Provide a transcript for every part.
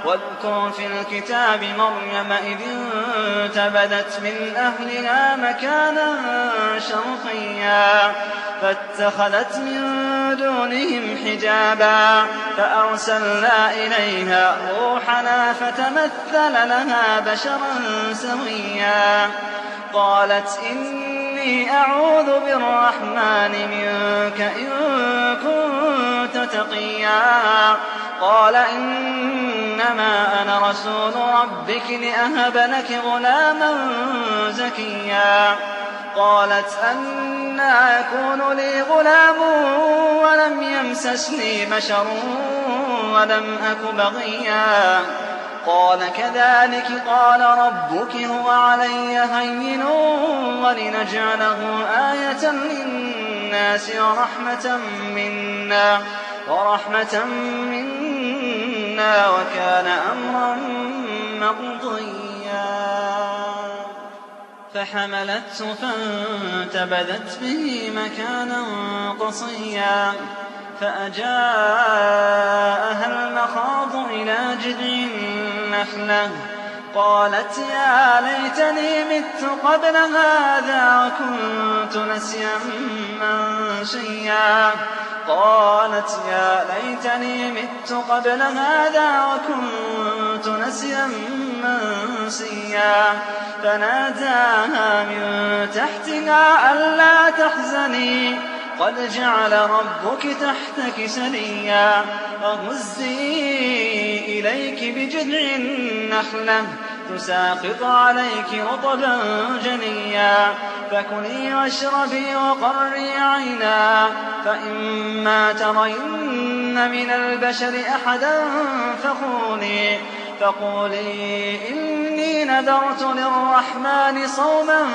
واذكر في الكتاب مريم إذ انتبذت من أهلها مكانا شرقيا فاتخذت من دونهم حجابا فأرسلنا إليها روحنا فتمثل لها بشرا سويا قالت إني أعوذ بالرحمن منك إن كنت تقيا قال إنما أنا رسول ربك لأهب لك غلاما زكيا قالت أنى يكون لي غلام ولم يمسسني بشر ولم أك بغيا قال كذلك قال ربك هو علي هين ولنجعله آية للناس ورحمة منا وكان أمرا مقضيا فحملته فانتبذت به مكانا قصيا فأجاءها المخاض إلى جذع النخلة قالت يا ليتني مت قبل هذا وكنت نسيا منسيا قالت يا ليتني مت قبل هذا وكنت نسيا منسيا فناداها من تحتها ألا تحزني قد جعل ربك تحتك سريا وهزي إليك بجذع النخلة تساقط عليك رطبا جنيا فكلي واشربي وقري عينا فإما ترين من البشر أحدا فقولي إني نذرت للرحمن صوما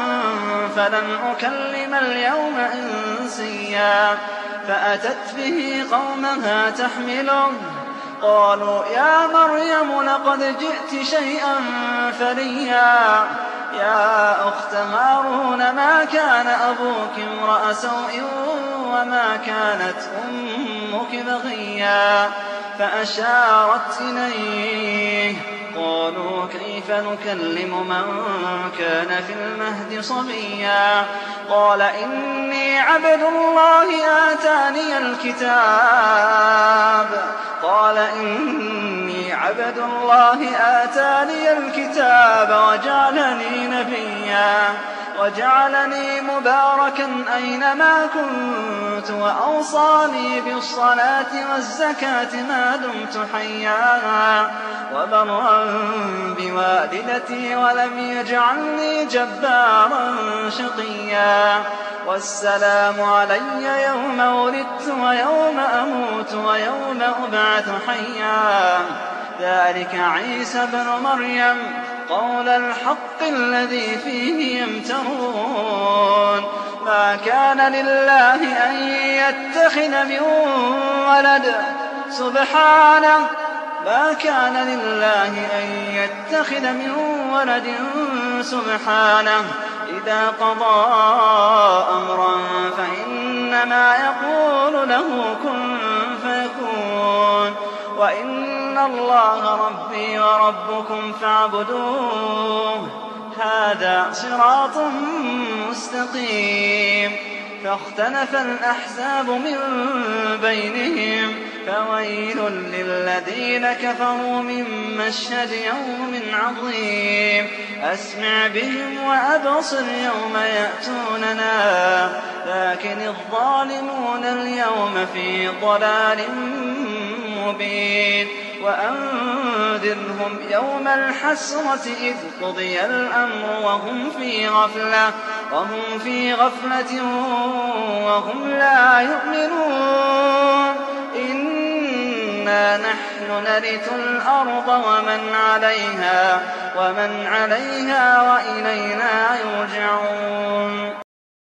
فلن أكلم اليوم إنسيا فأتت به قومها تحمله قالوا يا مريم لقد جئت شيئا فريا يا أخت هارون ما كان أبوك امرأ سوء وما كانت أمك بغيا فأشارت إليه قالوا كيف نكلم من كان في المهد صبيا قال إني عبد الله آتاني الكتاب وجعلني نبيا وجعلني مباركا أينما كنت وأوصاني بالصلاة والزكاة ما دمت حيا وبرا بوالدتي ولم يجعلني جبارا شقيا والسلام علي يوم ولدت ويوم أموت ويوم أبعث حيا ذلك عيسى بن مريم قول الحق الذي فيه يمترون ما كان لله أن يتخذ من ولد سبحانه إذا قضى أمرا فإنما يقول له كن فيكون وإن الله ربي وربكم فاعبدوه هذا صراط مستقيم فاختلف الأحزاب من بينهم فويل للذين كفروا من مشهد يوم عظيم أسمع بهم وأبصر يوم يأتوننا لكن الظالمون اليوم في ضلال مبين وأنذرهم يوم الحسرة إذ قضي الأمر وهم في غفلة وهم لا يؤمنون إنا نحن نرث الأرض ومن عليها وإلينا يرجعون